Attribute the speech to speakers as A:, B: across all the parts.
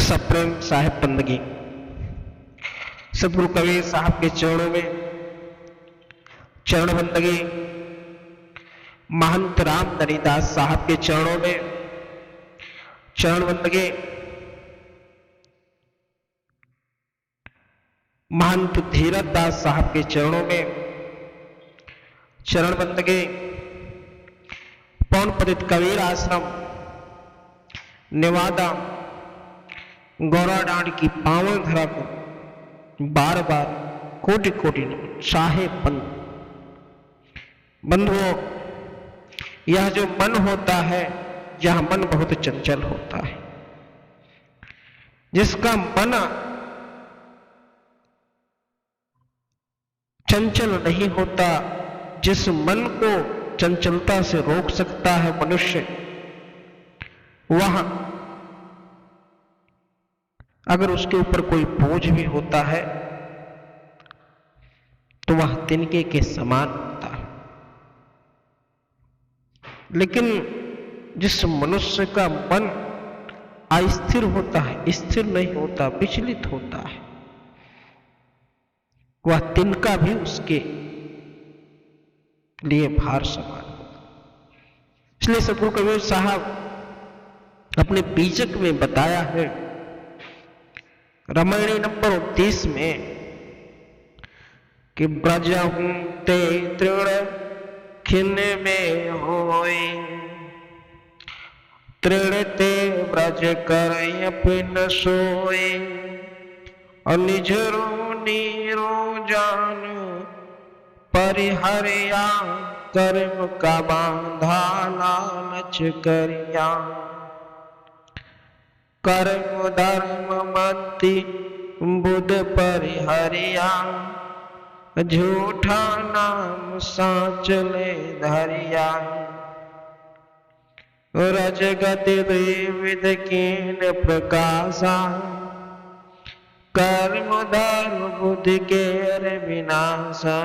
A: सप्रेम साहिब बंदगी। सतगुरु कबीर साहब के चरणों में चरण बंदगी, महंत रामधनी दास साहब के चरणों में चरण बंदगी, महंत धीरज दास साहब के चरणों में चरण बंदगी, पौन पतित कबीर आश्रम नेवादा गौराडांड की पावन धरा को बार बार कोटि कोटि चाहे बंधुओं, यह जो मन होता है, यह मन बहुत चंचल होता है। जिसका मन चंचल नहीं होता, जिस मन को चंचलता से रोक सकता है मनुष्य, वह अगर उसके ऊपर कोई बोझ भी होता है तो वह तिनके के समान होता है। लेकिन जिस मनुष्य का मन अस्थिर होता है, स्थिर नहीं होता, विचलित होता है, वह तिनका भी उसके लिए भार समान होता। इसलिए सतगुरु कबीर साहब अपने बीजक में बताया है, रामायणी नंबर 29 में, कि ब्रजहूं ते तृण खिन में होए, तृण ते ब्रज कर पिन सोए, निझरो नीरो जान परिहरिया, कर्म का बांधा लालच करिया, कर्म धर्म मति बुध परिहरिया, झूठा नाम साचले धरिया, रजगति विविध कीन प्रकाशा, कर्म धर्म बुद्धि के विनाशा,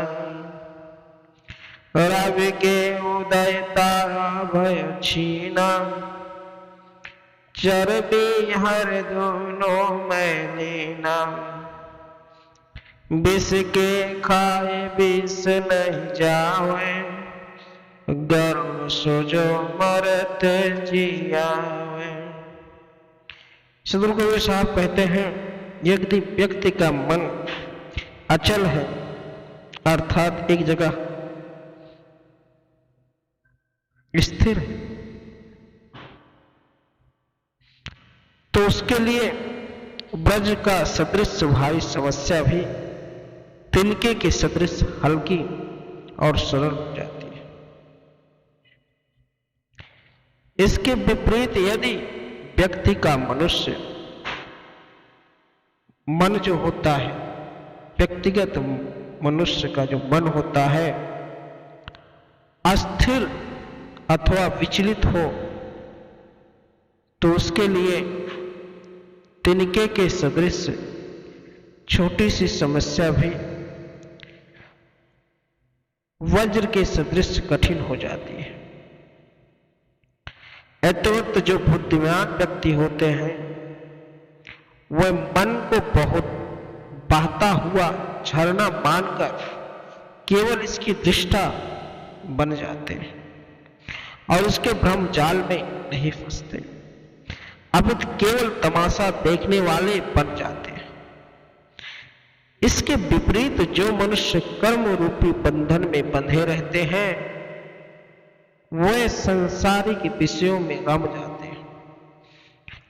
A: रवि के उदय तारा भय छीना, चरबी हर दोनों में लेना, विष के खाए विष नहीं जावे, गर्व सोजो मरत जियावे। सतगुरु कबीर साहब कहते हैं, यदि व्यक्ति का मन अचल है, अर्थात एक जगह स्थिर है, तो उसके लिए ब्रज का सदृश भारी समस्या भी तिनके के सदृश हल्की और सरल हो जाती है। इसके विपरीत यदि व्यक्ति का मनुष्य मन जो होता है, व्यक्तिगत मनुष्य का जो मन होता है, अस्थिर अथवा विचलित हो, तो उसके लिए तिनके के सदृश छोटी सी समस्या भी वज्र के सदृश कठिन हो जाती है। अतवत जो बुद्धिमान व्यक्ति होते हैं, वह मन को बहुत बहता हुआ झरना मानकर केवल इसकी दृष्टा बन जाते हैं और इसके भ्रम जाल में नहीं फंसते, अब केवल तमाशा देखने वाले बन जाते हैं। इसके विपरीत जो मनुष्य कर्म रूपी बंधन में बंधे रहते हैं, वे संसारिक विषयों में रम जाते हैं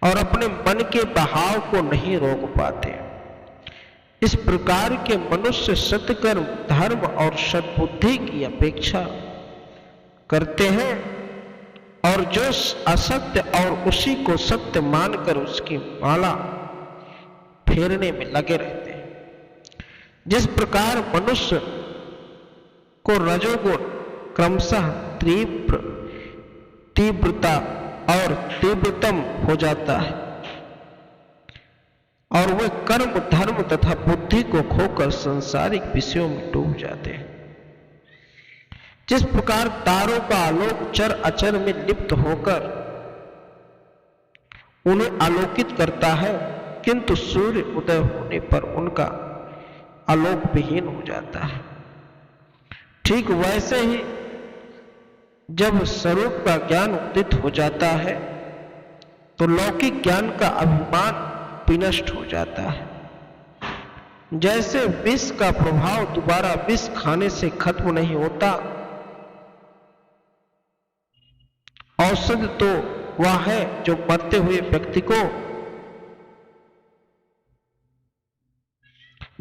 A: और अपने मन के बहाव को नहीं रोक पाते। इस प्रकार के मनुष्य सत्कर्म, धर्म और सद्बुद्धि की अपेक्षा करते हैं और जो असत्य और उसी को सत्य मानकर उसकी माला फेरने में लगे रहते हैं। जिस प्रकार मनुष्य को रजोगुण क्रमशः तीव्रता और तीव्रतम हो जाता है और वे कर्म, धर्म तथा बुद्धि को खोकर सांसारिक विषयों में डूब जाते हैं। जिस प्रकार तारों का आलोक चर अचर में लिप्त होकर उन्हें आलोकित करता है, किंतु सूर्य उदय होने पर उनका आलोक विहीन हो जाता है। ठीक वैसे ही जब स्वरूप का ज्ञान उदित हो जाता है तो लौकिक ज्ञान का अभिमान विनष्ट हो जाता है। जैसे विष का प्रभाव दोबारा विष खाने से खत्म नहीं होता, औषध तो वह है जो मरते हुए व्यक्ति को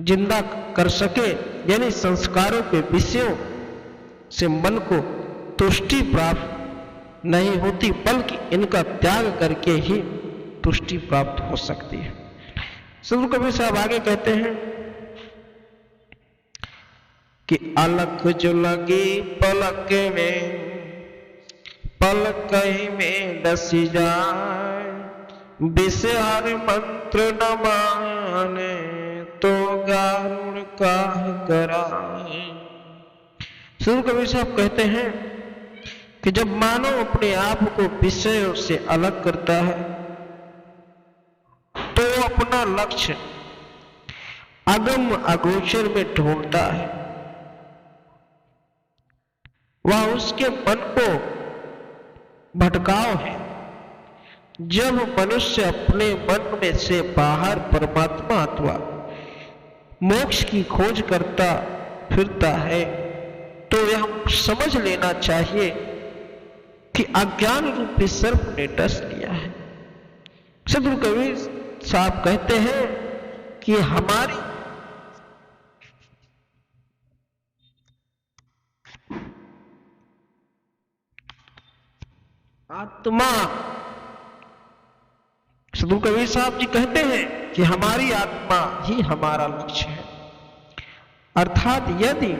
A: जिंदा कर सके, यानी संस्कारों के विषयों से मन को तुष्टि प्राप्त नहीं होती, बल्कि इनका त्याग करके ही तुष्टि प्राप्त हो सकती है। सदगुरु कबीर साहब आगे कहते हैं कि अलख जो लगी पलक में डसी जाए, विषय हर मंत्र न माने तो गारुड़ काह कराए। सदगुरु कबीर साहब कहते हैं कि जब मानव अपने आप को विषयों से अलग करता है तो वो अपना लक्ष्य अगम अगोचर में ढूंढता है। वह उसके मन को भटकाव है। जब मनुष्य अपने मन में से बाहर परमात्मा अथवा मोक्ष की खोज करता फिरता है तो यह समझ लेना चाहिए कि अज्ञान रूपी सर्प ने डस लिया है। सदगुरु कबीर साहब कहते हैं कि हमारी आत्मा, सदगुरु कबीर साहब जी कहते हैं कि हमारी आत्मा ही हमारा लक्ष्य है। अर्थात यदि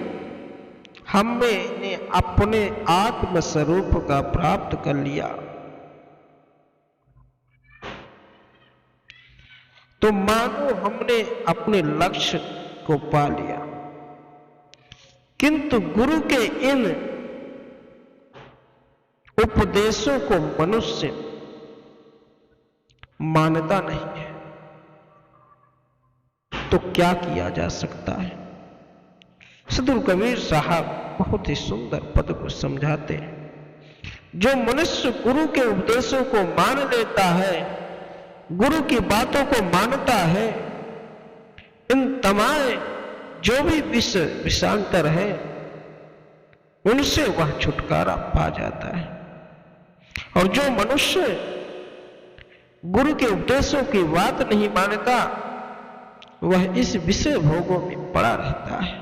A: हमने अपने आत्म स्वरूप का प्राप्त कर लिया तो मानो हमने अपने लक्ष्य को पा लिया। किंतु गुरु के इन उपदेशों को मनुष्य मानता नहीं है तो क्या किया जा सकता है। सदगुरु कबीर साहब बहुत ही सुंदर पद को समझाते हैं। जो मनुष्य गुरु के उपदेशों को मान लेता है, गुरु की बातों को मानता है, इन तमाम जो भी विषांतर है उनसे वह छुटकारा पा जाता है। और जो मनुष्य गुरु के उपदेशों की बात नहीं मानता वह इस विषय भोगों में पड़ा रहता है।